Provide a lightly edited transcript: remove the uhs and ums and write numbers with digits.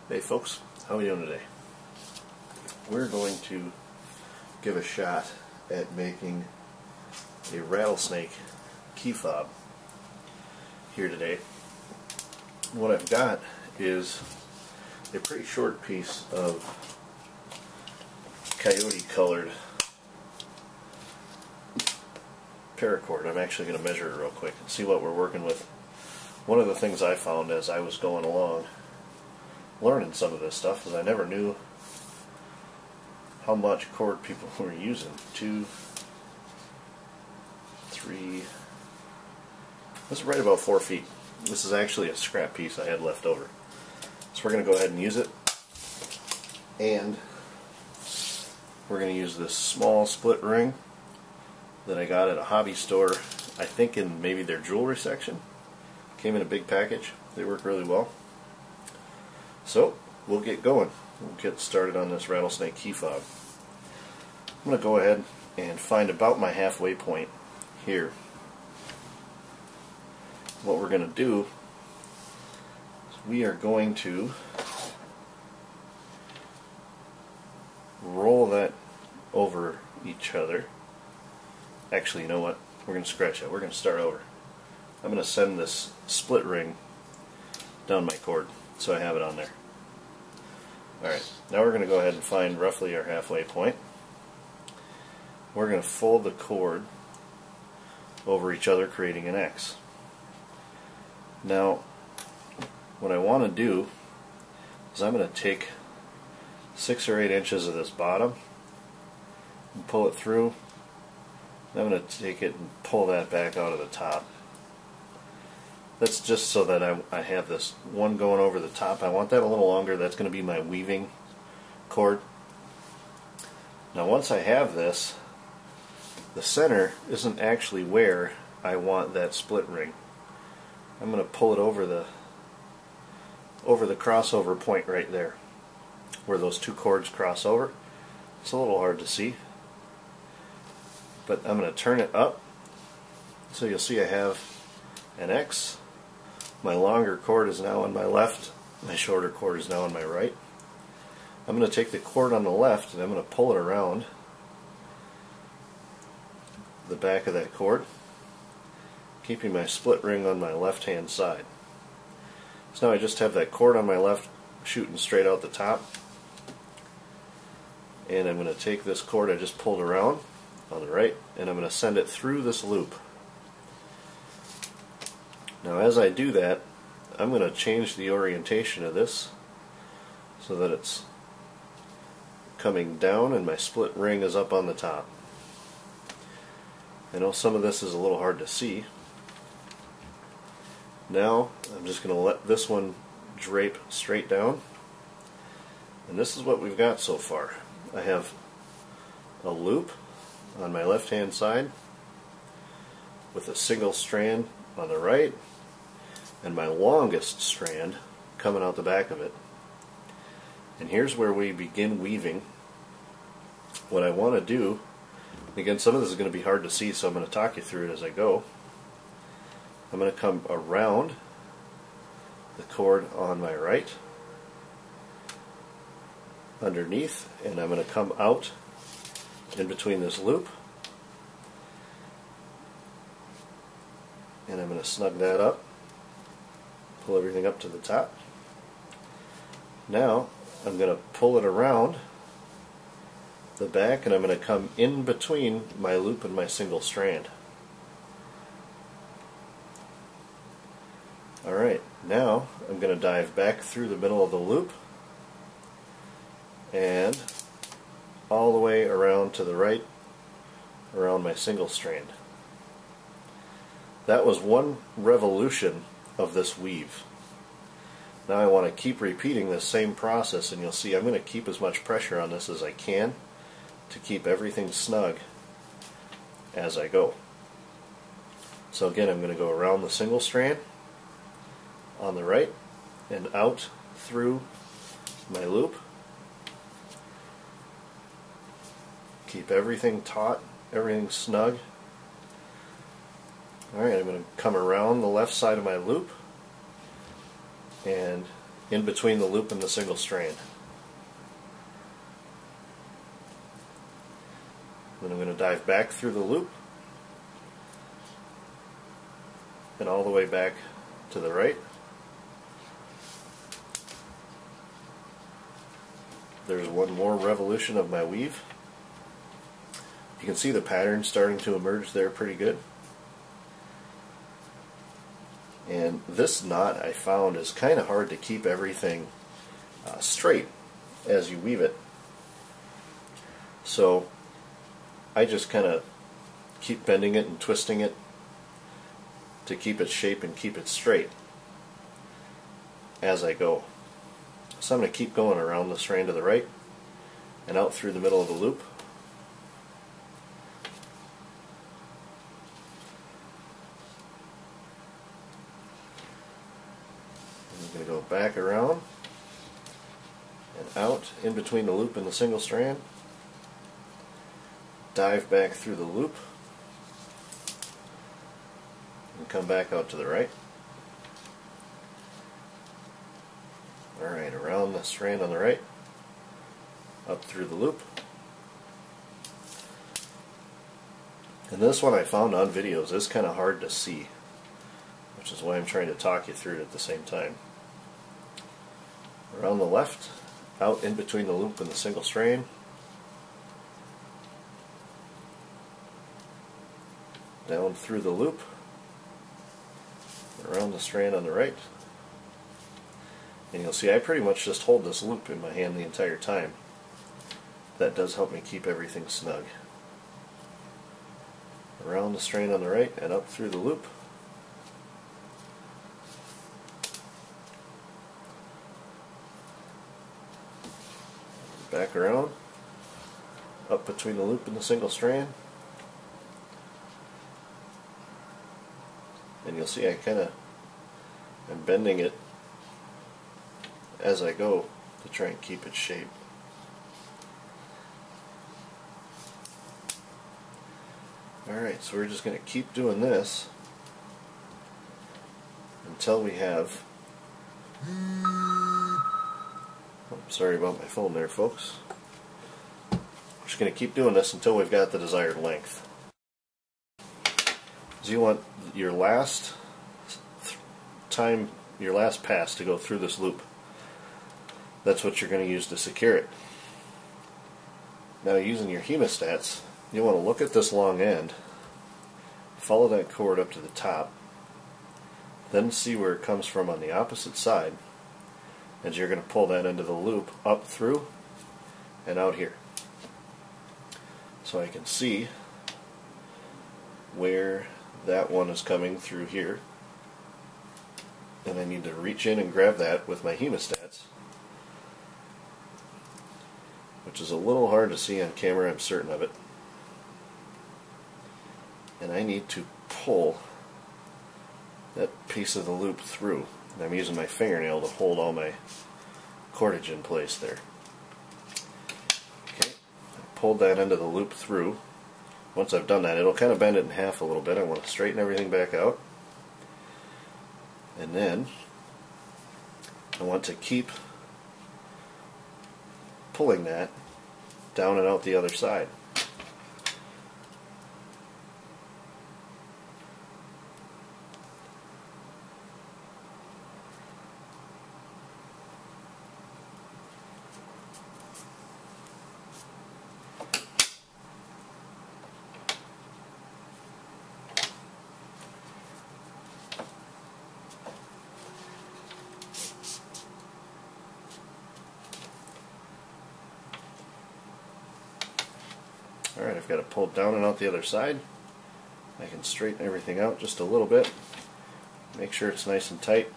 Hey folks, how are we doing today? We're going to give a shot at making a rattlesnake key fob here today. What I've got is a pretty short piece of coyote colored paracord. I'm actually going to measure it real quick and see what we're working with. One of the things I found as I was going along learning some of this stuff is I never knew how much cord people were using. 2, 3, this is right about 4 feet. This is actually a scrap piece I had left over. So we're going to go ahead and use it, and we're going to use this small split ring that I got at a hobby store, I think in maybe their jewelry section. Came in a big package. They work really well. So we'll get going. We'll get started on this rattlesnake key fob. I'm going to go ahead and find about my halfway point here. What we're going to do is we are going to roll that over each other. Actually, you know what? We're going to scratch that. We're going to start over. I'm going to send this split ring down my cord so I have it on there. Alright, now we're going to go ahead and find roughly our halfway point. We're going to fold the cord over each other, creating an X. Now, what I want to do is I'm going to take 6 or 8 inches of this bottom and pull it through. I'm going to take it and pull that back out of the top. That's just so that I have this one going over the top. I want that a little longer. That's going to be my weaving cord. Now once I have this, the center isn't actually where I want that split ring. I'm going to pull it over the crossover point right there, where those two cords cross over. It's a little hard to see, but I'm going to turn it up so you'll see I have an X. My longer cord is now on my left, my shorter cord is now on my right. I'm going to take the cord on the left and I'm going to pull it around the back of that cord, keeping my split ring on my left hand side. So now I just have that cord on my left shooting straight out the top, and I'm going to take this cord I just pulled around on the right and I'm going to send it through this loop. Now as I do that, I'm going to change the orientation of this so that it's coming down and my split ring is up on the top. I know some of this is a little hard to see. Now I'm just going to let this one drape straight down, and this is what we've got so far. I have a loop on my left hand side with a single strand on the right, and my longest strand coming out the back of it. And here's where we begin weaving. What I want to do, again, some of this is going to be hard to see, so I'm going to talk you through it as I go. I'm going to come around the cord on my right, underneath, and I'm going to come out in between this loop, and I'm going to snug that up, pull everything up to the top. Now I'm going to pull it around the back, and I'm going to come in between my loop and my single strand. Alright, now I'm going to dive back through the middle of the loop and all the way around to the right around my single strand. That was one revolution of this weave. Now I want to keep repeating this same process, and you'll see I'm going to keep as much pressure on this as I can to keep everything snug as I go. So again, I'm going to go around the single strand on the right and out through my loop. Keep everything taut, everything snug. Alright, I'm going to come around the left side of my loop and in between the loop and the single strand. Then I'm going to dive back through the loop and all the way back to the right. There's one more revolution of my weave. You can see the pattern starting to emerge there pretty good. And this knot I found is kind of hard to keep everything straight as you weave it. So I just kind of keep bending it and twisting it to keep its shape and keep it straight as I go. So I'm going to keep going around the strand to the right and out through the middle of the loop. I'm going to go back around and out in between the loop and the single strand. Dive back through the loop and come back out to the right. Alright, around the strand on the right, up through the loop. And this one I found on videos is kind of hard to see, which is why I'm trying to talk you through it at the same time. Around the left, out in between the loop and the single strand. Down through the loop, around the strand on the right. And you'll see I pretty much just hold this loop in my hand the entire time. That does help me keep everything snug. Around the strand on the right and up through the loop. Back around, up between the loop and the single strand. And you'll see I kind of am bending it as I go to try and keep its shape. Alright, so we're just going to keep doing this until we have... Oh, sorry about my phone there, folks. We're just going to keep doing this until we've got the desired length. So you want your last pass to go through this loop. That's what you're going to use to secure it. Now, using your hemostats, you want to look at this long end, follow that cord up to the top, then see where it comes from on the opposite side, and you're going to pull that into the loop up through and out here. So I can see where that one is coming through here, and I need to reach in and grab that with my hemostats, which is a little hard to see on camera, I'm certain of it. And I need to pull that piece of the loop through. And I'm using my fingernail to hold all my cordage in place there. Okay, I pulled that into the loop through. Once I've done that, it'll kind of bend it in half a little bit. I want to straighten everything back out. And then I want to keep pulling that down and out the other side. Alright, I've got it pulled down and out the other side. I can straighten everything out just a little bit. Make sure it's nice and tight.